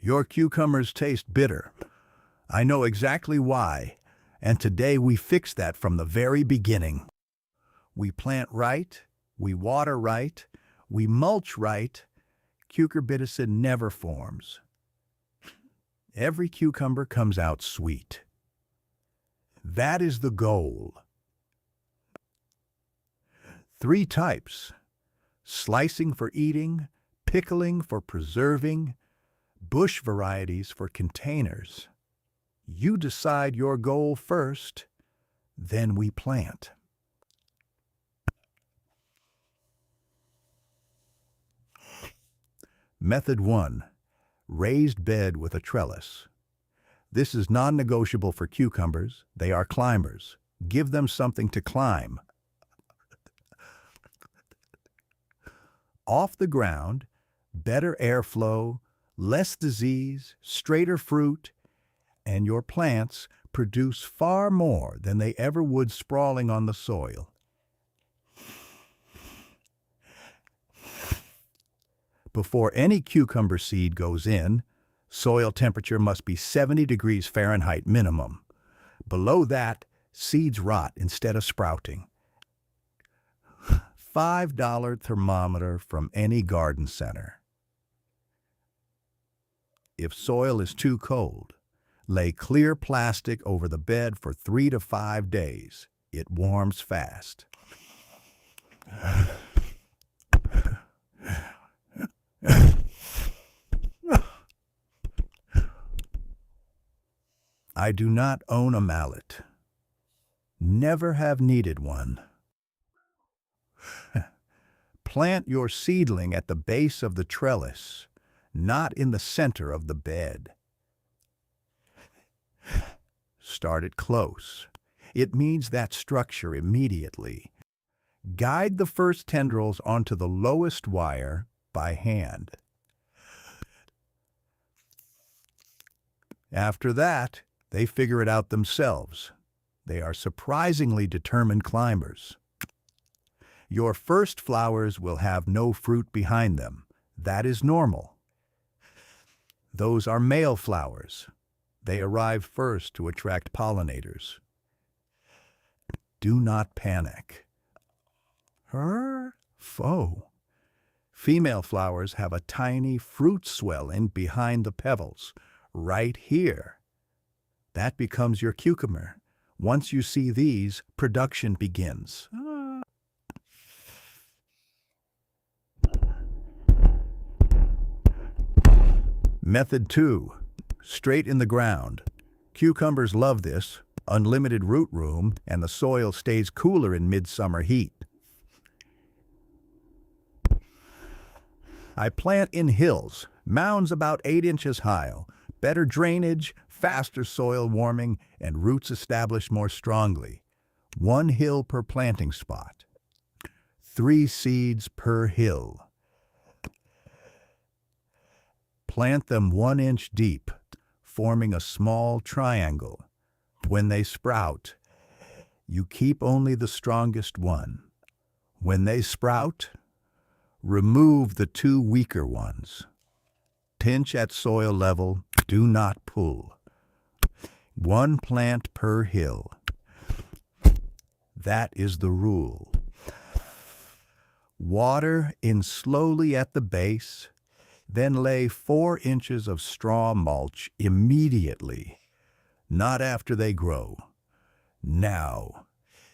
Your cucumbers taste bitter. I know exactly why, and today we fix that from the very beginning. We plant right, we water right, we mulch right, cucurbitacin never forms. Every cucumber comes out sweet. That is the goal. 3 types: slicing for eating, pickling for preserving, bush varieties for containers. You decide your goal first, then we plant. Method 1. Raised bed with a trellis. This is non-negotiable for cucumbers. They are climbers. Give them something to climb. Off the ground, better airflow, less disease, straighter fruit, and your plants produce far more than they ever would sprawling on the soil. Before any cucumber seed goes in, soil temperature must be 70 degrees Fahrenheit minimum. Below that, seeds rot instead of sprouting. $5 thermometer from any garden center. If soil is too cold, lay clear plastic over the bed for 3 to 5 days. It warms fast. I do not own a mallet. Never have needed one. Plant your seedling at the base of the trellis, not in the center of the bed. Start it close. It needs that structure immediately. Guide the first tendrils onto the lowest wire by hand. After that, they figure it out themselves. They are surprisingly determined climbers. Your first flowers will have no fruit behind them. That is normal. Those are male flowers. They arrive first to attract pollinators. Do not panic. Her foe. Female flowers have a tiny fruit swelling behind the petals, right here. That becomes your cucumber. Once you see these, production begins. Method 2. Straight in the ground. Cucumbers love this. Unlimited root room, and the soil stays cooler in midsummer heat. I plant in hills, mounds about 8 inches high. Better drainage, faster soil warming, and roots established more strongly. 1 hill per planting spot. 3 seeds per hill. Plant them 1 inch deep, forming a small triangle. When they sprout, you keep only the strongest one. When they sprout, remove the 2 weaker ones. Pinch at soil level, do not pull. 1 plant per hill. That is the rule. Water in slowly at the base, then lay 4 inches of straw mulch immediately, not after they grow. Now,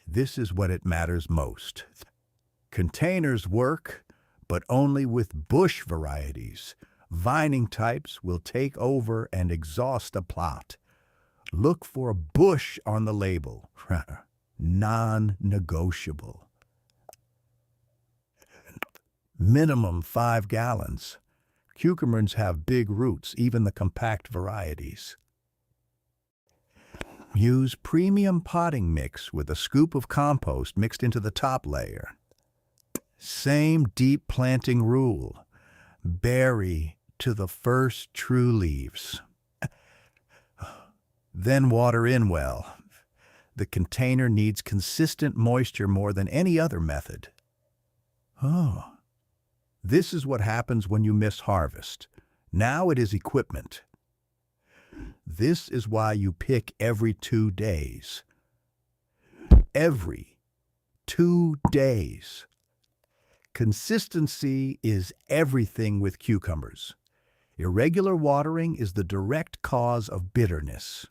this is what it matters most. Containers work, but only with bush varieties. Vining types will take over and exhaust a plot. Look for a bush on the label. Non-negotiable. Minimum 5 gallons. Cucumbers have big roots, even the compact varieties. Use premium potting mix with a scoop of compost mixed into the top layer. Same deep planting rule. Bury to the first true leaves. Then water in well. The container needs consistent moisture more than any other method. Oh, this is what happens when you miss harvest. Now it is equipment. This is why you pick every 2 days. Every 2 days. Consistency is everything with cucumbers. Irregular watering is the direct cause of bitterness.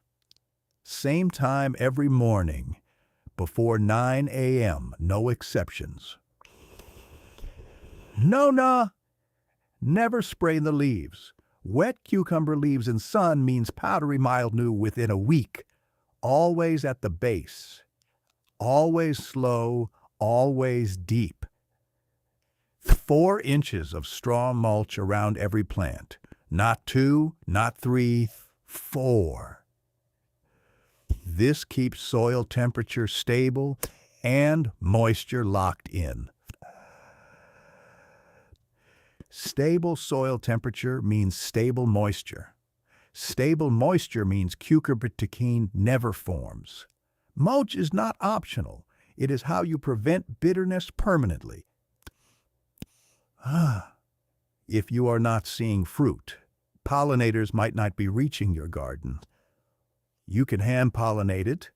Same time every morning, before 9 a.m., no exceptions. No, never spray the leaves. Wet cucumber leaves in sun means powdery mildew within a week. Always at the base. Always slow, always deep. 4 inches of straw mulch around every plant. Not 2, not 3, 4. This keeps soil temperature stable and moisture locked in. Stable soil temperature means stable moisture. Stable moisture means cucumber taquine never forms. Mulch is not optional. It is how you prevent bitterness permanently. If you are not seeing fruit, pollinators might not be reaching your garden. You can hand-pollinate it,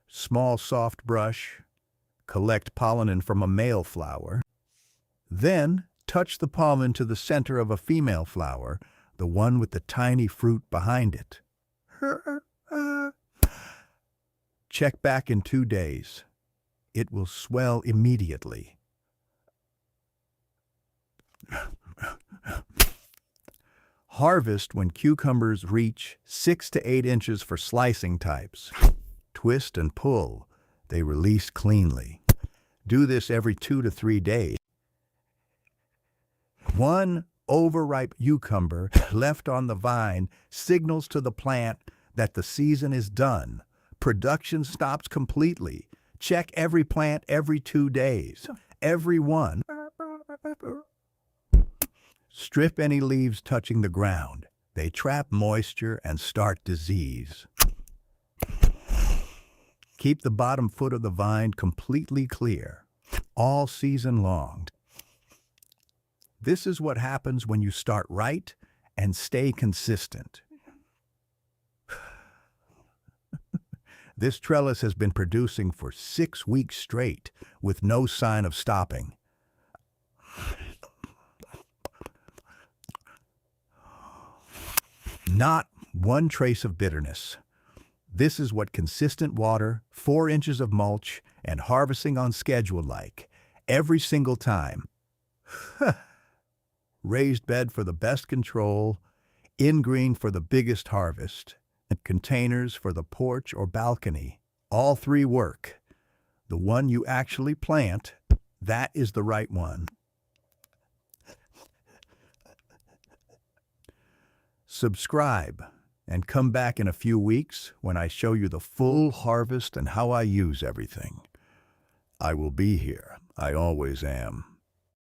small soft brush, collect pollen from a male flower, then touch the pollen to the center of a female flower, the one with the tiny fruit behind it. Check back in 2 days. It will swell immediately. Harvest when cucumbers reach 6 to 8 inches for slicing types. Twist and pull. They release cleanly. Do this every 2 to 3 days. One overripe cucumber left on the vine signals to the plant that the season is done. Production stops completely. Check every plant every 2 days. Every one. Strip any leaves touching the ground. They trap moisture and start disease. Keep the bottom foot of the vine completely clear, all season long. This is what happens when you start right and stay consistent. This trellis has been producing for 6 weeks straight with no sign of stopping. Not one trace of bitterness. This is what consistent water, 4 inches of mulch, and harvesting on schedule like, every single time. Raised bed for the best control, in-green for the biggest harvest, and containers for the porch or balcony. All 3 work. The one you actually plant, that is the right one. Subscribe and come back in a few weeks when I show you the full harvest and how I use everything. I will be here. I always am.